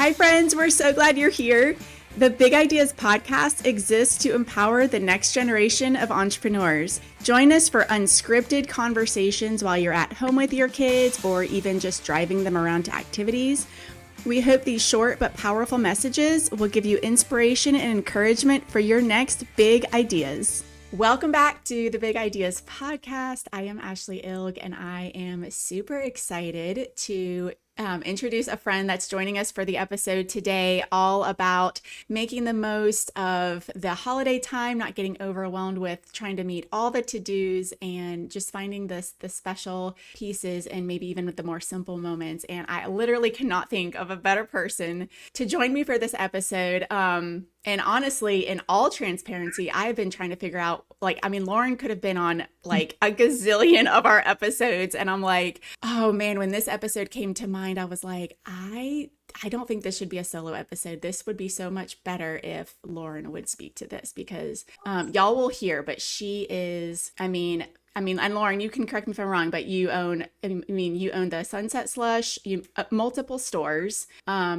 Hi, friends. We're so glad you're here. The Big Ideas podcast exists to empower the next generation of entrepreneurs. Join us for unscripted conversations while you're at home with your kids or even just driving them around to activities. We hope these short but powerful messages will give you inspiration and encouragement for your next big ideas. Welcome back to the Big Ideas podcast. I am Ashlee Ilg, and I am super excited to introduce a friend that's joining us for the episode today, all about making the most of the holiday time, not getting overwhelmed with trying to meet all the to-dos, and just finding the special pieces and maybe even with the more simple moments. And I literally cannot think of a better person to join me for this episode. And honestly, in all transparency, I've been trying to figure out, Lauren could have been on like a gazillion of our episodes. And I'm like, oh man, when this episode came to mind, I was like, I don't think this should be a solo episode. This would be so much better if Lauren would speak to this because y'all will hear, but she is, and Lauren, you can correct me if I'm wrong, but you own the Sunset Slush, multiple stores.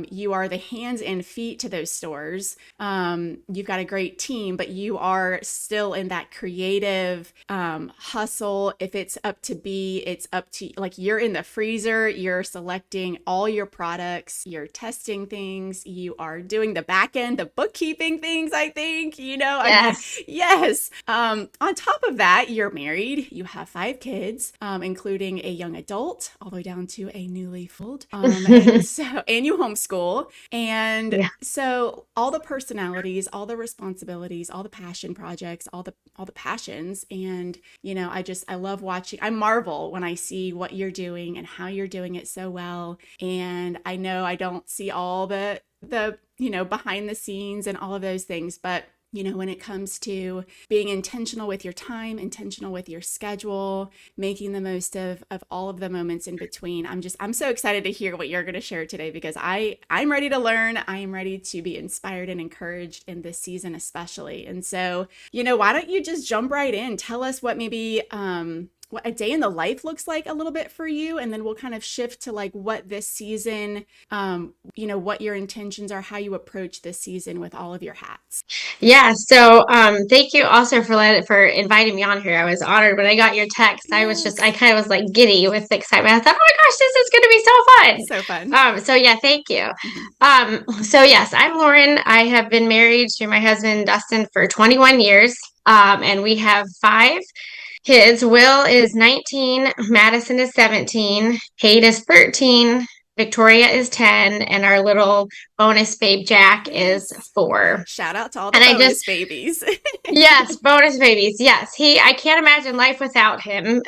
You are the hands and feet to those stores. You've got a great team, but you are still in that creative hustle. If it's up to be, it's up to, like, you're in the freezer, you're selecting all your products, you're testing things, you are doing the back end, the bookkeeping things, I think, Yes. Yes. On top of that, you're married. You have 5 kids, including a young adult, all the way down to a newly foaled. And you homeschool. And Yeah. so all the personalities, all the responsibilities, all the passion projects, all the passions. And, I love watching. I marvel when I see what you're doing and how you're doing it so well. And I know I don't see all the behind the scenes and all of those things, but when it comes to being intentional with your time, intentional with your schedule, making the most of all of the moments in between, I'm so excited to hear what you're going to share today because I'm ready to learn. I am ready to be inspired and encouraged in this season, especially. And so, why don't you just jump right in? Tell us what maybe, what a day in the life looks like a little bit for you. And then we'll kind of shift to like what this season, what your intentions are, how you approach this season with all of your hats. Yeah. So, thank you also for inviting me on here. I was honored when I got your text. Yes. I kind of was like giddy with excitement. I thought, oh my gosh, this is going to be so fun. So fun. So yeah, thank you. Mm-hmm. So yes, I'm Lauren. I have been married to my husband, Dustin, for 21 years. And we have 5 kids. Will is 19, Madison is 17, Kate is 13, Victoria is 10, and our little bonus babe Jack is 4. Shout out to all the And bonus babies. yes, bonus babies. Yes, I can't imagine life without him.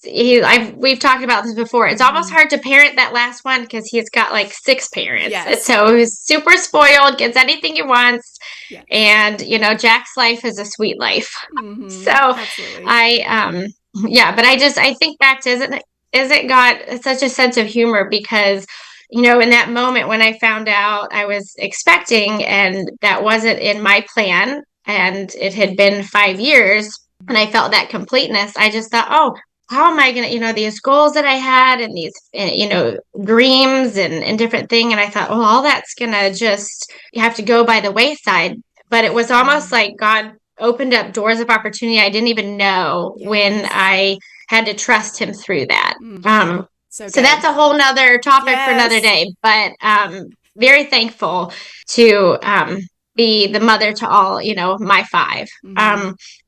We've talked about this before. It's almost hard to parent that last one because he's got like 6 parents. Yes. So he's super spoiled, gets anything he wants. Yes. And, Jack's life is a sweet life. Mm-hmm. So Absolutely. but I think back to, isn't God such a sense of humor because, in that moment when I found out I was expecting and that wasn't in my plan and it had been 5 years and I felt that completeness, I just thought, oh, how am I going to, these goals that I had and these, dreams and different thing. And I thought, well, all that's going to just, you have to go by the wayside. But it was almost like God opened up doors of opportunity I didn't even know when I had to trust him through that. So that's a whole nother topic for another day, but very thankful to be the mother to all, my 5.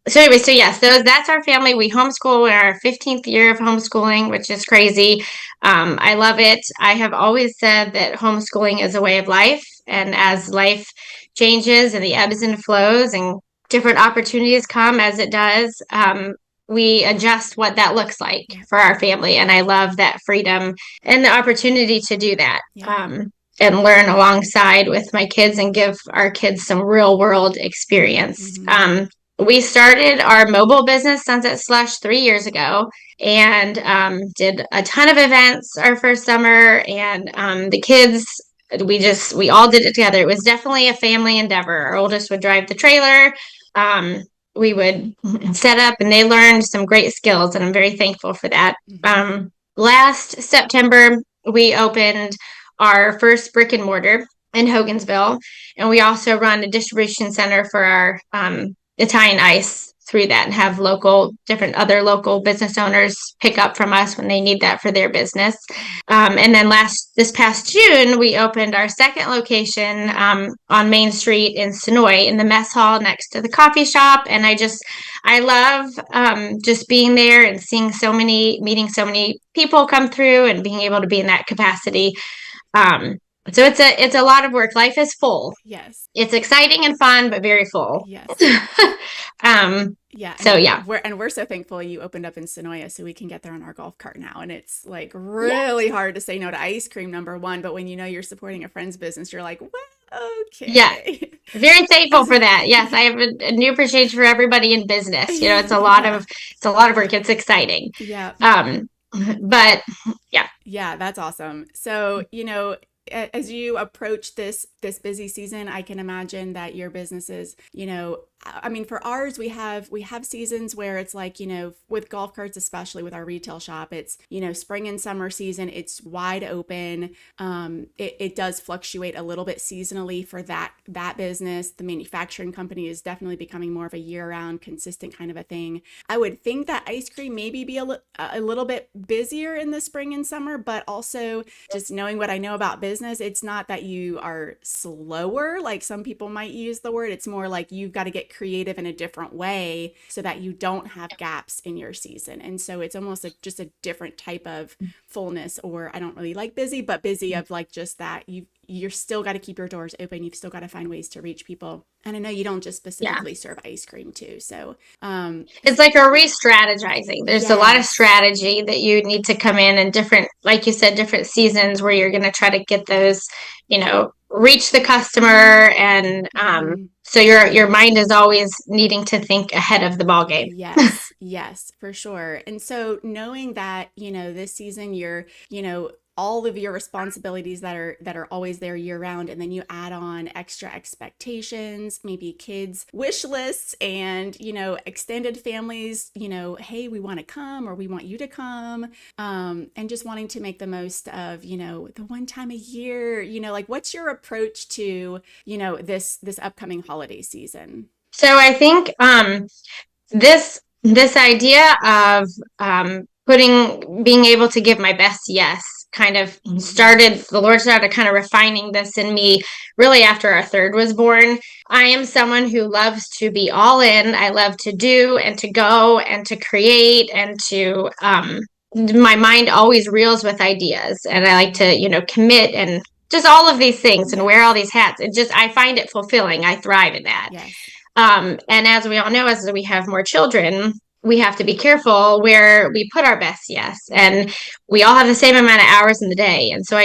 So anyway, so yes, that's our family. We homeschool. We're our 15th year of homeschooling, which is crazy. I love it. I have always said that homeschooling is a way of life. And as life changes and the ebbs and flows and different opportunities come as it does, we adjust what that looks like for our family. And I love that freedom and the opportunity to do that. And learn alongside with my kids and give our kids some real world experience. We started our mobile business, Sunset Slush, 3 years ago and did a ton of events our first summer. And the kids, we all did it together. It was definitely a family endeavor. Our oldest would drive the trailer. We would set up and they learned some great skills. And I'm very thankful for that. Last September, we opened our first brick and mortar in Hogansville. And we also run a distribution center for our Italian ice through that, and have different other local business owners pick up from us when they need that for their business. And then this past June, we opened our second location on Main Street in Sonoy, in the mess hall next to the coffee shop. And I love just being there and meeting so many people come through, and being able to be in that capacity. So it's a lot of work. Life is full. Yes. It's exciting and fun, but very full. Yes. Yeah. So yeah. We're so thankful you opened up in Sonoya, so we can get there on our golf cart now. And it's like really hard to say no to ice cream, number one. But when you know you're supporting a friend's business, you're like, well, okay. Yeah. Very thankful for that. Yes, I have a new appreciation for everybody in business. It's a lot of work. It's exciting. Yeah. But yeah. Yeah, that's awesome. So, as you approach this busy season, I can imagine that your businesses, I mean, for ours, we have seasons where it's like, with golf carts, especially with our retail shop, it's, spring and summer season, it's wide open. It does fluctuate a little bit seasonally for that business. The manufacturing company is definitely becoming more of a year-round, consistent kind of a thing. I would think that ice cream maybe be a little bit busier in the spring and summer, but also just knowing what I know about business, it's not that you are slower, like some people might use the word. It's more like you've got to get creative in a different way so that you don't have gaps in your season. And so it's almost just a different type of fullness, or I don't really like busy, but busy of like just that you're still got to keep your doors open. You've still got to find ways to reach people. And I know you don't just specifically serve ice cream too. So it's like a re-strategizing. There's a lot of strategy that you need to come in different, like you said, different seasons where you're going to try to get those, reach the customer. And so your mind is always needing to think ahead of the ball game. Yes, for sure. And so knowing that, this season you're, all of your responsibilities that are always there year round, and then you add on extra expectations, maybe kids wish lists, and extended families, hey, we want to come, or we want you to come, and just wanting to make the most of the one time a year, like what's your approach to this upcoming holiday season? So I think this idea of being able to give my best yes kind of the Lord started kind of refining this in me really after our third was born. I am someone who loves to be all in. I love to do and to go and to create, and to my mind always reels with ideas, and I like to commit and just all of these things and wear all these hats. I find it fulfilling. I thrive in that. Yes. And as we all know, as we have more children, we have to be careful where we put our best yes. And we all have the same amount of hours in the day. And so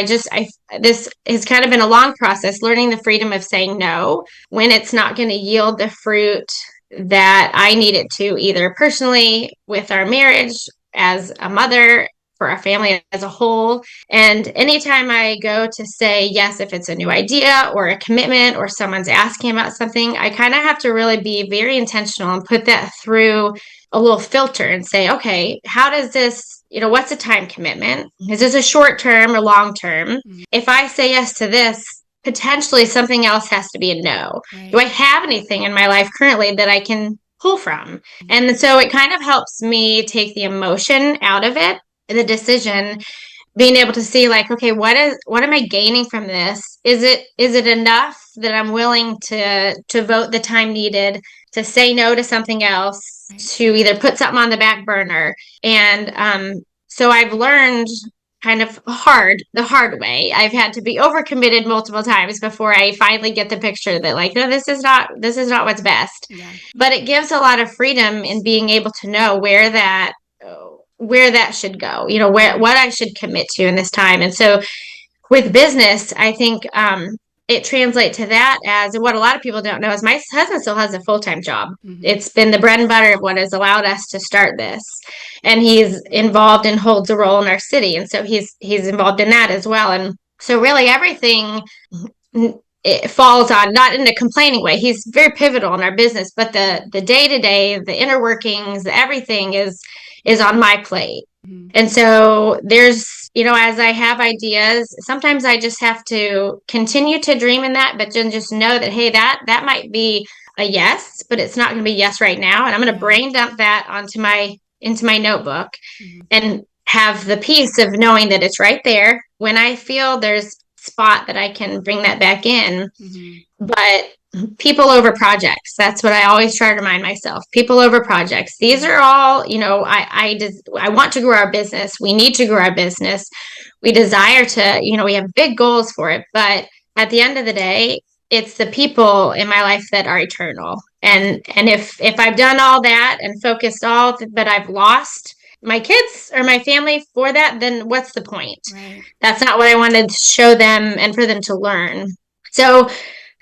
this has kind of been a long process, learning the freedom of saying no when it's not going to yield the fruit that I need it to, either personally with our marriage, as a mother, for our family as a whole. And anytime I go to say yes, if it's a new idea or a commitment, or someone's asking about something, I kind of have to really be very intentional and put that through a little filter and say, okay, how does this, what's a time commitment? Is this a short term or long term? Mm-hmm. If I say yes to this, potentially something else has to be a no. Right. Do I have anything in my life currently that I can pull from? Mm-hmm. And so it kind of helps me take the emotion out of it, the decision, being able to see like, okay, what am I gaining from this? Is it enough that I'm willing to devote the time needed to say no to something else, to either put something on the back burner? And so I've learned kind of the hard way. I've had to be overcommitted multiple times before I finally get the picture that like, no, this is not what's best. Yeah. But it gives a lot of freedom in being able to know where that should go, what I should commit to in this time. And so with business, I think it translates to that as what a lot of people don't know is my husband still has a full-time job. Mm-hmm. It's been the bread and butter of what has allowed us to start this. And he's involved and holds a role in our city. And so he's involved in that as well. And so really everything, it falls on, not in a complaining way. He's very pivotal in our business, but the day-to-day, the inner workings, everything is on my plate. Mm-hmm. And so there's, as I have ideas, sometimes I just have to continue to dream in that, but then just know that, hey, that might be a yes, but it's not going to be yes right now. And I'm going to brain dump that into my notebook Mm-hmm. and have the peace of knowing that it's right there. When I feel there's spot that I can bring that back in, Mm-hmm. but people over projects. That's what I always try to remind myself. People over projects. These Yeah. are all, I want to grow our business. We need to grow our business. We desire to, we have big goals for it, but at the end of the day, it's the people in my life that are eternal. And if I've done all that and focused but I've lost my kids or my family for that, then what's the point? Right. That's not what I wanted to show them and for them to learn. So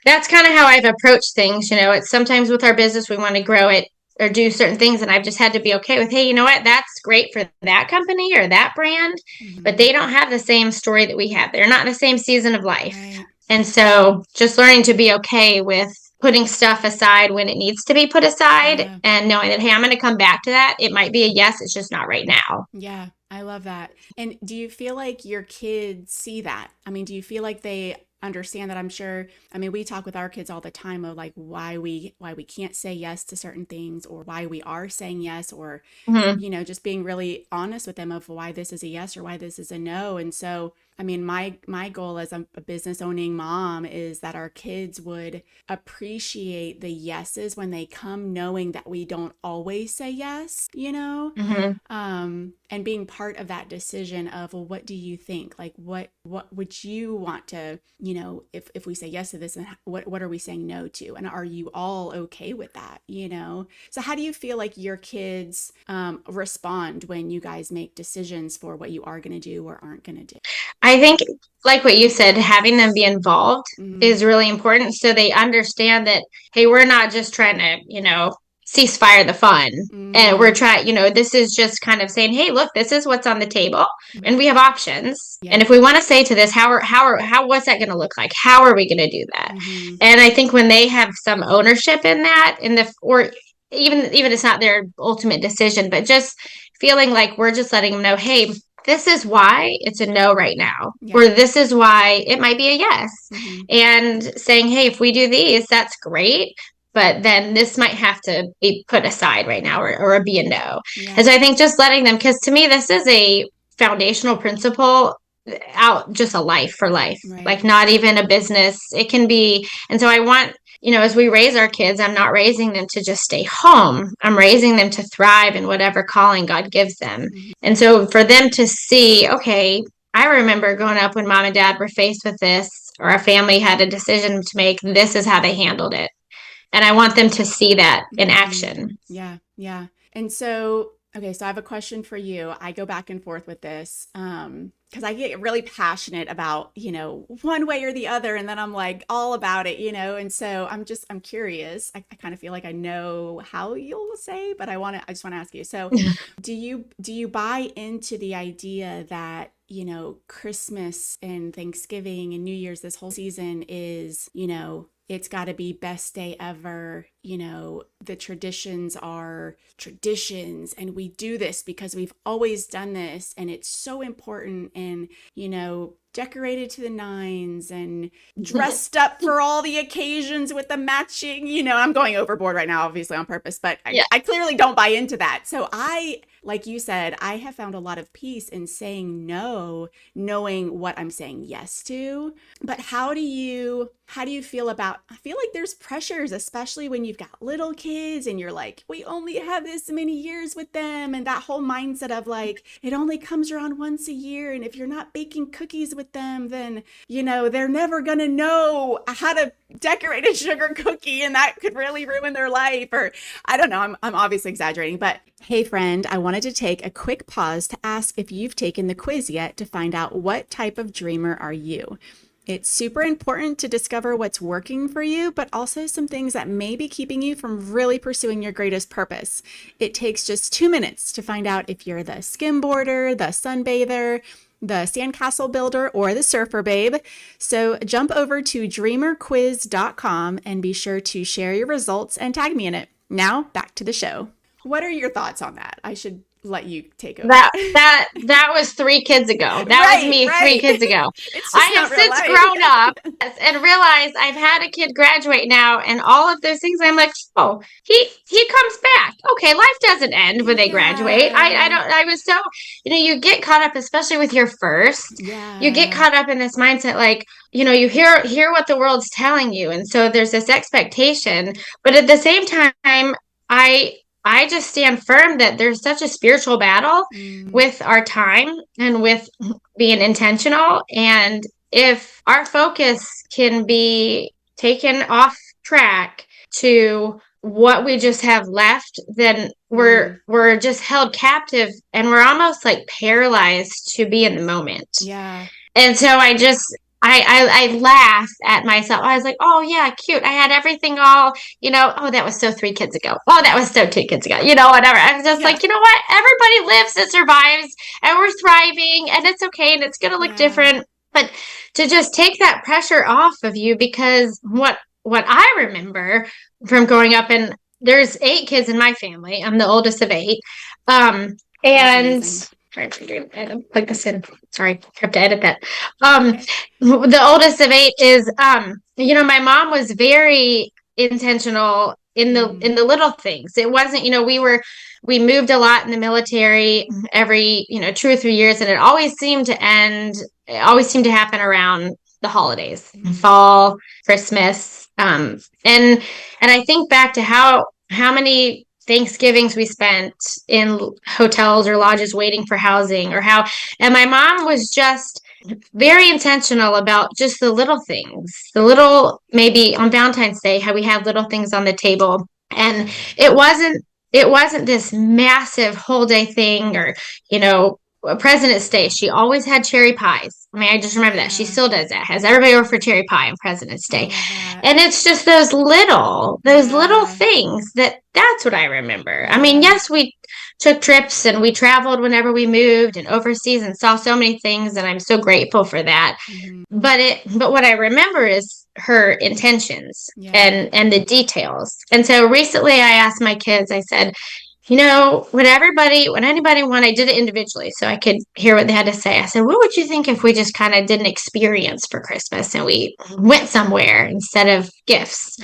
that's kind of how I've approached things. It's sometimes with our business, we want to grow it or do certain things. And I've just had to be okay with, hey, you know what? That's great for that company or that brand, but Mm-hmm. they don't have the same story that we have. They're not in the same season of life. Right. And so just learning to be okay with putting stuff aside when it needs to be put aside Yeah. and knowing that, hey, I'm going to come back to that. It might be a yes, it's just not right now. Yeah. I love that. And do you feel like your kids see that? I mean, do you feel like they understand that? I'm sure, I mean, we talk with our kids all the time of like why we can't say yes to certain things, or why we are saying yes, or Mm-hmm. just being really honest with them of why this is a yes or why this is a no. And so, I mean, my goal as a business owning mom is that our kids would appreciate the yeses when they come, knowing that we don't always say yes. Mm-hmm. And being part of that decision of, well, what do you think? Like, what would you want to, if we say yes to this, and what are we saying no to? And are you all okay with that? So how do you feel like your kids respond when you guys make decisions for what you are going to do or aren't going to do? I think, like what you said, having them be involved Mm-hmm. is really important so they understand that, hey, we're not just trying to, ceasefire the fun. And we're Mm-hmm. trying, this is just kind of saying, hey, look, this is what's on the table and we have options. And Yeah. if we want to say to this, what's that going to look like? How are we going to do that? Mm-hmm. And I think when they have some ownership in that, or even it's not their ultimate decision, but just feeling like we're just letting them know, hey, this is why it's a no right now, Yeah. or this is why it might be a yes. Mm-hmm. And saying, hey, if we do these, that's great. But then this might have to be put aside right now, or be a no. And Yeah. so I think just letting them, because to me, this is a foundational principle out just a life for life, Right. like not even a business. It can be. And so I want, as we raise our kids, I'm not raising them to just stay home. I'm raising them to thrive in whatever calling God gives them. Mm-hmm. And so for them to see, okay, I remember growing up when mom and dad were faced with this, or our family had a decision to make, this is how they handled it. And I want them to see that in Mm-hmm. action. Yeah. Yeah. And so, okay, so I have a question for you. I go back and forth with this because I get really passionate about, one way or the other. And then I'm like all about it. And so I'm curious. I kind of feel like I know how you'll say, but I just want to ask you. So do you buy into the idea that, Christmas and Thanksgiving and New Year's, this whole season is, it's got to be best day ever. The traditions are traditions, and we do this because we've always done this, and it's so important, and, decorated to the nines and dressed up for all the occasions with the matching, I'm going overboard right now, obviously on purpose, but Yeah. I clearly don't buy into that. So like you said, I have found a lot of peace in saying no, knowing what I'm saying yes to. But how do you feel about, I feel like there's pressures, especially when you've got little kids and you're like, we only have this many years with them. And that whole mindset of like, it only comes around once a year. And if you're not baking cookies with them, then, they're never going to know how to decorate a sugar cookie. And that could really ruin their life. Or I don't know. I'm obviously exaggerating, but hey friend, I wanted to take a quick pause to ask if you've taken the quiz yet to find out what type of dreamer are you. It's super important to discover what's working for you, but also some things that may be keeping you from really pursuing your greatest purpose. It takes just 2 minutes to find out if you're the skimboarder, the sunbather, the sandcastle builder, or the surfer babe. So jump over to dreamerquiz.com and be sure to share your results and tag me in it. Now back to the show. What are your thoughts on that? I should let you take over. That was 3 kids ago. That was Right, me 3 kids right. ago. It's I just have not real since life. grown up and realized I've had a kid graduate now, and all of those things. I'm like, oh, he comes back. Okay, life doesn't end when they graduate. I Yeah. don't. I was so, you get caught up, especially with your first. You get Yeah. caught up in this mindset, like, you hear what the world's telling you, and so there's this expectation. But at the same time, I I just stand firm that there's such a spiritual battle Mm, with our time and with being intentional. And if our focus can be taken off track to what we just have left, then mm, we're just held captive, and we're almost like paralyzed to be in the moment. yeah. And so I laughed at myself. I was like, oh yeah, cute. I had everything all, oh, that was so 3 kids ago. Oh, that was so 2 kids ago. Whatever. I was just Yeah. like, you know what? Everybody lives and survives, and we're thriving, and it's okay, and it's gonna look Yeah. different. But to just take that pressure off of you, because what I remember from growing up, and there's 8 kids in my family. I'm the oldest of 8. That's And amazing. I plug this in. Sorry, I have to edit that. It's Um, okay. the oldest of 8 is, my mom was very intentional in Mm, the little things. It wasn't, we moved a lot in the military every, 2 or 3 years, and it always seemed to happen around the holidays, mm, fall, Christmas. And I think back to how many Thanksgivings we spent in hotels or lodges waiting for housing, and my mom was just very intentional about just the little things, maybe on Valentine's Day, how we had little things on the table. And it wasn't this massive whole day thing, or, President's Day. She always had cherry pies. I mean, I just remember that. She yeah. still does that. Has everybody over for cherry pie on President's I Day. love that. And it's just those little Yeah. things that's what I remember. I mean, Yeah. yes, we took trips and we traveled whenever we moved and overseas and saw so many things, and I'm so grateful for that. Hmm. But what I remember is her intentions Yeah. and the details. And so recently I asked my kids, I said, when anybody wanted, I did it individually so I could hear what they had to say. I said, what would you think if we just kind of did an experience for Christmas and we went somewhere instead of gifts?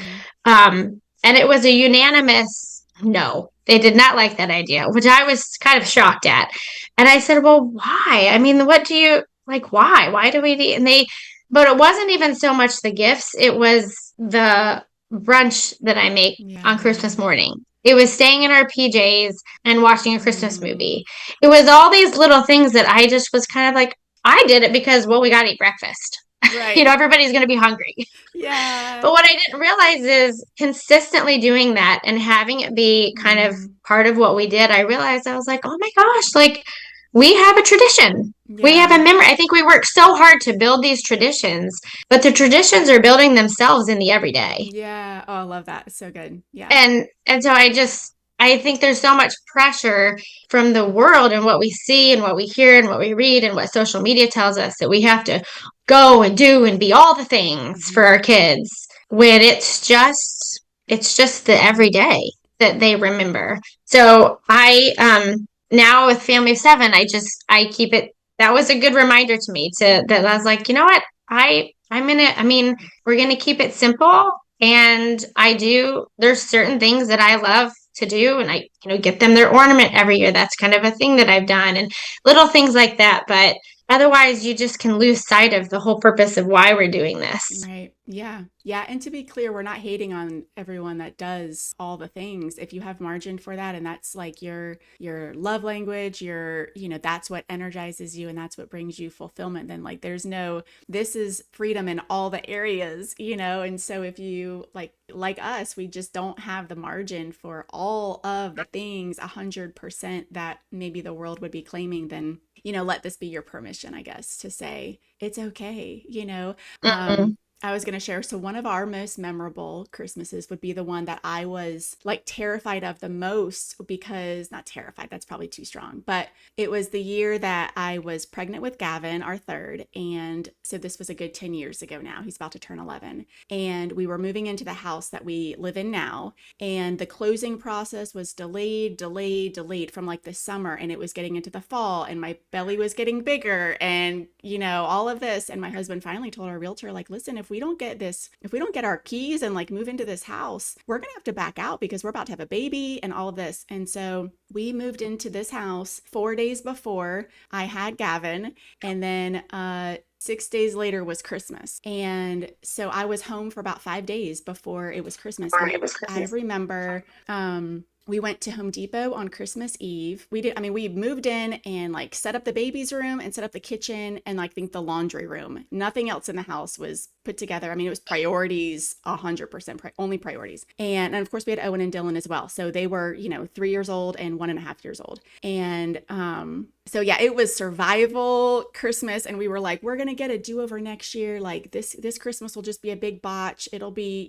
Mm. And it was a unanimous no. They did not like that idea, which I was kind of shocked at. And I said, well, why? I mean, what do you like? Why? Why do we need? But it wasn't even so much the gifts, it was the brunch that I make on Yeah. Christmas morning. It was staying in our PJs and watching a Christmas Mm. movie. It was all these little things that I just was kind of like, I did it because, well, we got to eat breakfast. Right. Everybody's going to be hungry. Yeah. But what I didn't realize is consistently doing that and having it be kind of Mm. part of what we did, I realized I was like, oh my gosh, like we have a tradition. We have a Yeah. memory. I think we work so hard to build these traditions, but the traditions are building themselves in the everyday. Yeah. Oh, I love that. It's so good. Yeah. And so I think there's so much pressure from the world and what we see and what we hear and what we read and what social media tells us, that we have to go and do and be all the things for Hmm. our kids, when it's just the everyday that they remember. So I now with family of 7, I keep it. That was a good reminder to me, that I was Hmm. like, you know what? I mean, we're gonna keep it simple. And there's certain things that I love to do, and I, get them their ornament every year. That's kind of a thing that I've done, and little things like that. But otherwise, you just can lose sight of the whole purpose of why we're doing this. Right. Yeah. Yeah. And to be clear, we're not hating on everyone that does all the things. If you have margin for that and that's like your love language, that's what energizes you and that's what brings you fulfillment, then like this is freedom in all the areas. And so if you like us, we just don't have the margin for all of the things 100% that maybe the world would be claiming, then let this be your permission, I guess, to say it's okay. Mm-mm. I was going to share. So, one of our most memorable Christmases would be the one that I was like terrified of the most because, not terrified, that's probably too strong, but it was the year that I was pregnant with Gavin, our third. And so, this was a good 10 years ago now. He's about to turn 11. And we were moving into the house that we live in now. And the closing process was delayed from like the summer. And it was getting into the fall. And my belly was getting bigger. And, all of this. And my husband finally told our realtor, like, listen, if we don't get our keys and like move into this house, we're going to have to back out because we're about to have a baby and all of this. And so we moved into this house 4 days before I had Gavin. And then, 6 days later was Christmas. And so I was home for about 5 days before it was Christmas. And I remember, we went to Home Depot on Christmas Eve. We moved in and like set up the baby's room and set up the kitchen and like think the laundry room. Nothing else in the house was put together. It was priorities, 100%, only priorities. And of course we had Owen and Dylan as well. So they were, 3 years old and 1.5 years old. And, so yeah, it was survival Christmas. And we were like, we're going to get a do-over next year. Like this Christmas will just be a big botch. It'll be,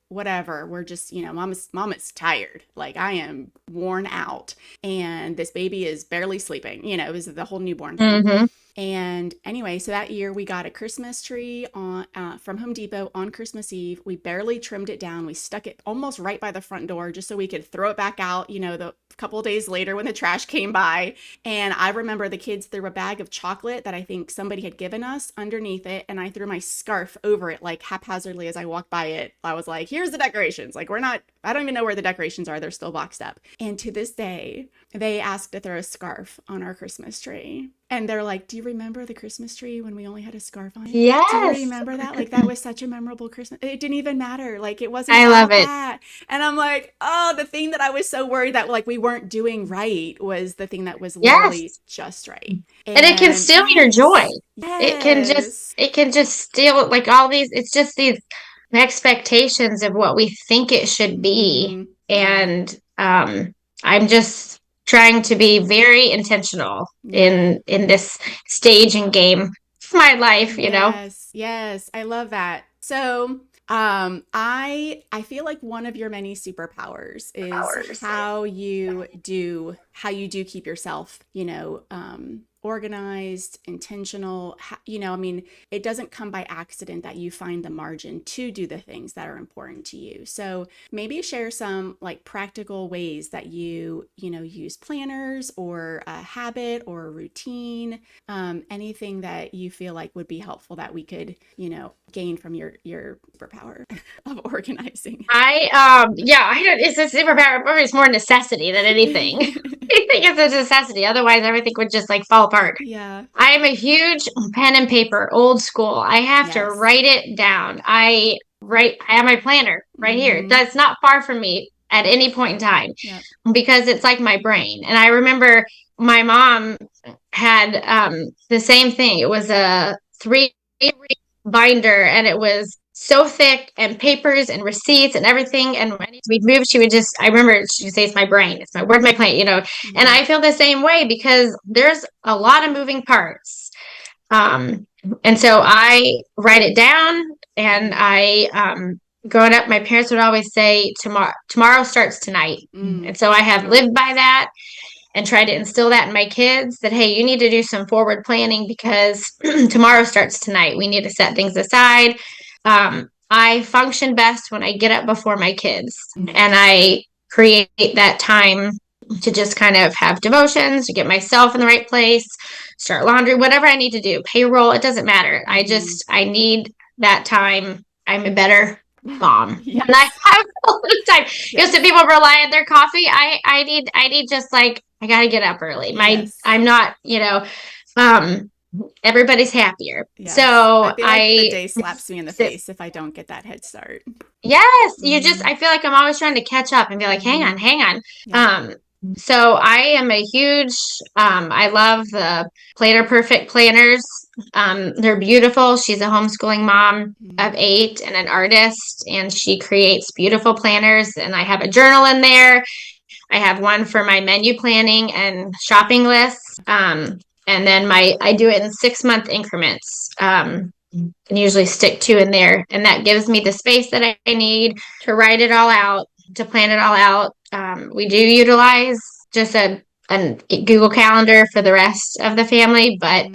whatever. We're just, mom is tired. Like I am worn out and this baby is barely sleeping. It was the whole newborn thing. Mm-hmm. And anyway, so that year we got a Christmas tree from Home Depot on Christmas Eve. We barely trimmed it down. We stuck it almost right by the front door just so we could throw it back out, the couple of days later when the trash came by. And I remember the kids threw a bag of chocolate that I think somebody had given us underneath it. And I threw my scarf over it like haphazardly as I walked by it. I was like, here's the decorations. Like I don't even know where the decorations are. They're still boxed up. And to this day, they asked to throw a scarf on our Christmas tree. And they're like, do you remember the Christmas tree when we only had a scarf on it? Yes. Do you remember that? Like, that was such a memorable Christmas. It didn't even matter. Like, it wasn't I about love it. that. And I'm like, oh, the thing that I was so worried that, like, we weren't doing right was the thing that was literally just right. And it can steal your joy. Yes. It can just steal like all these, it's just these expectations of what we think it should be. Mm-hmm. And I'm just trying to be very intentional in this stage and game of my life, Yes, I love that. So, I feel like one of your many superpowers is how you do keep yourself, organized, intentional. It doesn't come by accident that you find the margin to do the things that are important to you. So maybe share some like practical ways that you use planners or a habit or a routine, anything that you feel like would be helpful that we could, gain from your superpower of organizing. I don't, it's a superpower, but it's more necessity than anything. I think it's a necessity. Otherwise, everything would just like fall apart. Yeah. I am a huge pen and paper, old school. I have to write it down. I have my planner right here. That's not far from me at any point in time because it's like my brain. And I remember my mom had the same thing. It was a 3 binder and it was so thick and papers and receipts and everything. And when we'd move, I remember she'd say, it's my brain. Where's my plan? And I feel the same way because there's a lot of moving parts. And so I write it down and growing up, my parents would always say, tomorrow starts tonight. And so I have lived by that and tried to instill that in my kids that, hey, you need to do some forward planning because tomorrow starts tonight. We need to set things aside. I function best when I get up before my kids and I create that time to just kind of have devotions, to get myself in the right place, start laundry, whatever I need to do, payroll, it doesn't matter. I need that time. I'm a better mom. Yes. And I have a little time. Some people rely on their coffee. I need just like, I got to get up early. I'm not, everybody's happier. Yes. So I feel like the day slaps me in the face if I don't get that head start. Yes. I feel like I'm always trying to catch up and be like, hang on. Yeah. So I am a huge, I love the Planner Perfect planners. They're beautiful. She's a homeschooling mom of 8 and an artist, and she creates beautiful planners. And I have a journal in there. I have one for my menu planning and shopping lists. And then I do it in 6-month increments. can usually stick 2 in there. And that gives me the space that I need to write it all out, to plan it all out. We do utilize just a Google Calendar for the rest of the family, but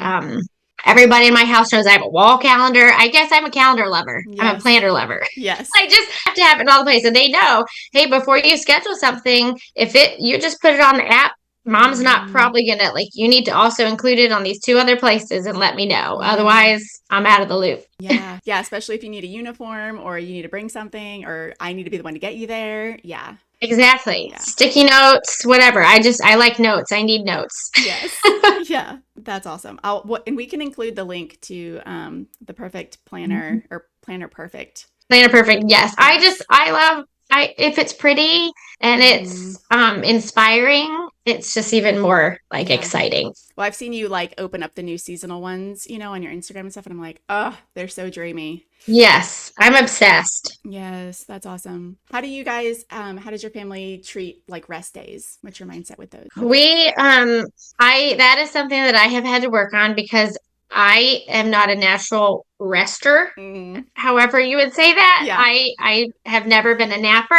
everybody in my house knows I have a wall calendar. I guess I'm a calendar lover. Yes. I'm a planner lover. Yes. I just have to have it in all the places. And they know, hey, before you schedule something, you just put it on the app, Mom's not probably gonna, like, you need to also include it on these 2 other places and let me know. Otherwise, I'm out of the loop. Yeah. Yeah. Especially if you need a uniform or you need to bring something or I need to be the one to get you there. Yeah. Exactly. Yeah. Sticky notes, whatever. I like notes. I need notes. Yes. Yeah. That's awesome. And we can include the link to the Perfect Planner or Planner Perfect. Planner Perfect. Yes. I love if it's pretty and it's inspiring, it's just even more like exciting. Well, I've seen you like open up the new seasonal ones, on your Instagram and stuff, and I'm like, oh, they're so dreamy. Yes, I'm obsessed. Yes, that's awesome. How do you guys, how does your family treat like rest days? What's your mindset with those? That is something that I have had to work on because I am not a natural rester. However you would say that. Yeah. I have never been a napper.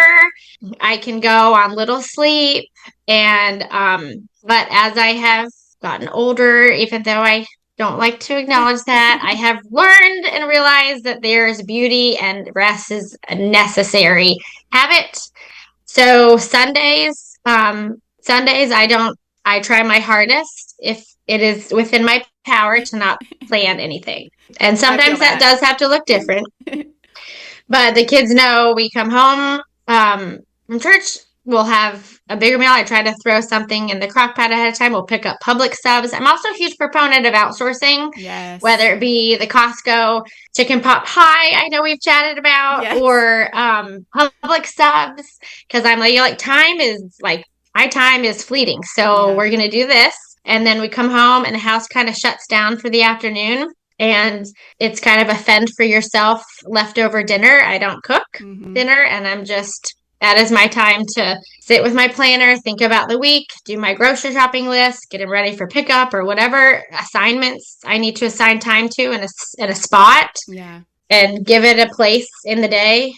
I can go on little sleep and but as I have gotten older, even though I don't like to acknowledge that, I have learned and realized that there's beauty and rest is a necessary habit. So Sundays I try my hardest if it is within my power to not plan anything. And sometimes that does have to look different. But the kids know we come home from church, we'll have a bigger meal. I try to throw something in the crock pot ahead of time. We'll pick up Publix subs. I'm also a huge proponent of outsourcing. Yes. Whether it be the Costco chicken pot pie I know we've chatted about, yes, or Publix subs. Because I'm like, my time is fleeting. So we're going to do this. And then we come home and the house kind of shuts down for the afternoon. And it's kind of a fend for yourself leftover dinner. I don't cook dinner, and that is my time to sit with my planner, think about the week, do my grocery shopping list, get them ready for pickup or whatever assignments I need to assign time to in a spot, and give it a place in the day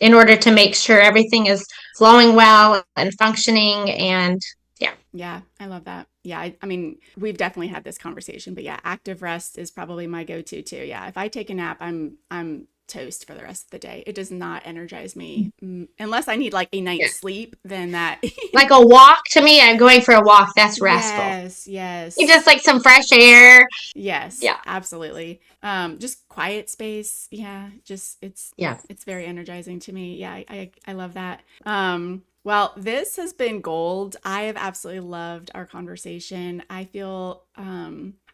in order to make sure everything is flowing well and functioning. And yeah, I love that. Yeah, I mean, we've definitely had this conversation, but yeah, active rest is probably my go-to too. Yeah, if I take a nap, I'm toast for the rest of the day. It does not energize me unless I need like a night's sleep. Then that like a walk, to me, I'm going for a walk. That's restful. Yes. You just like some fresh air. Yes. Yeah. Absolutely. Just quiet space. Yeah. It's very energizing to me. Yeah. I love that. Well, this has been gold. I have absolutely loved our conversation. I feel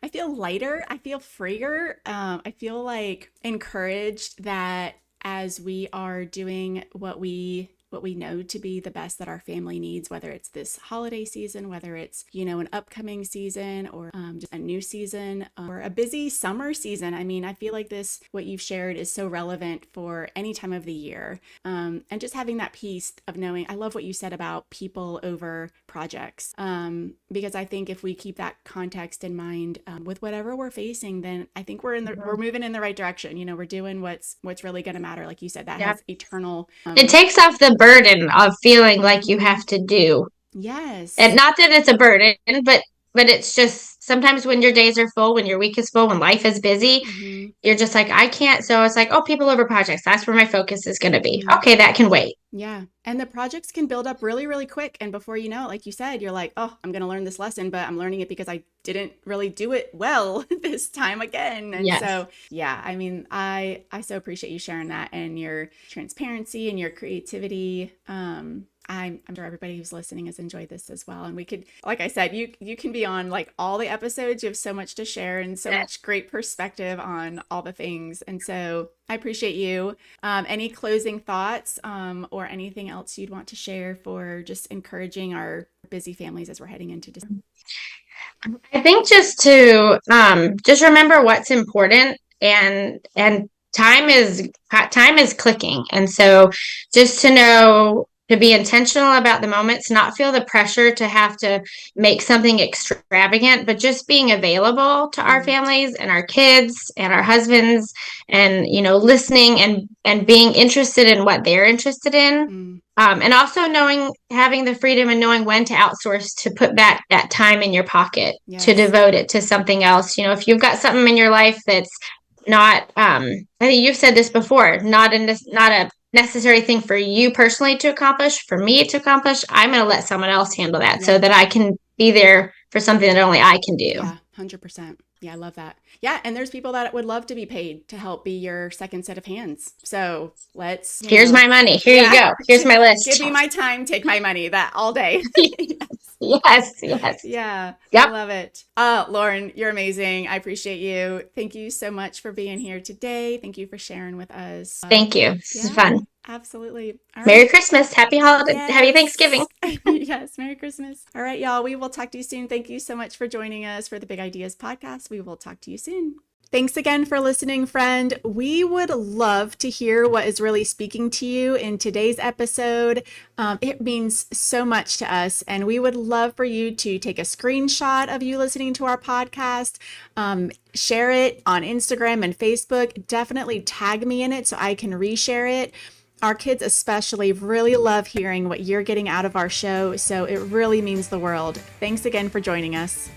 lighter. I feel freer. I feel like encouraged that as we are doing what we know to be the best that our family needs, whether it's this holiday season, whether it's, an upcoming season or just a new season or a busy summer season. I mean, I feel like what you've shared is so relevant for any time of the year. And just having that piece of knowing, I love what you said about people over projects. Because I think if we keep that context in mind with whatever we're facing, then I think we're moving in the right direction. We're doing what's really going to matter. Like you said, that has eternal. It takes off the burden of feeling like you have to do. Yes. And not that it's a burden, but it's just sometimes when your days are full, when your week is full, when life is busy, you're just like, I can't. So it's like, oh, people over projects. That's where my focus is going to be. Okay, that can wait. Yeah. And the projects can build up really, really quick. And before you know it, like you said, you're like, oh, I'm going to learn this lesson, but I'm learning it because I didn't really do it well this time again. And so, yeah, I mean, I so appreciate you sharing that and your transparency and your creativity. I'm sure everybody who's listening has enjoyed this as well. And we could, like I said, you can be on like all the episodes. You have so much to share and so much great perspective on all the things. And so I appreciate you. Any closing thoughts or anything else you'd want to share for just encouraging our busy families as we're heading into December? I think just to just remember what's important and time is clicking. And so just to know to be intentional about the moments, not feel the pressure to have to make something extravagant, but just being available to our families and our kids and our husbands, and, you know, listening and being interested in what they're interested in. And also having the freedom and knowing when to outsource, to put back that time in your pocket, to devote it to something else. You know, if you've got something in your life that's not, I think you've said this before, not a necessary thing for you personally to accomplish, for me to accomplish, I'm going to let someone else handle that so that I can be there for something that only I can do. Yeah, 100%. Yeah, I love that. Yeah, and there's people that would love to be paid to help be your second set of hands. So here's my money. Here you go. Here's my list. Give me my time, take my money, that all day. Yes. Yeah. Yep. I love it. Lauren, you're amazing. I appreciate you. Thank you so much for being here today. Thank you for sharing with us. Thank you. This is fun. Absolutely. All Merry right. Christmas. Happy holiday. Happy Thanksgiving. Yes. Merry Christmas. All right, y'all. We will talk to you soon. Thank you so much for joining us for the Big Ideas podcast. We will talk to you soon. Thanks again for listening, friend. We would love to hear what is really speaking to you in today's episode. It means so much to us, and we would love for you to take a screenshot of you listening to our podcast, share it on Instagram and Facebook. Definitely tag me in it so I can reshare it. Our kids especially really love hearing what you're getting out of our show, so it really means the world. Thanks again for joining us.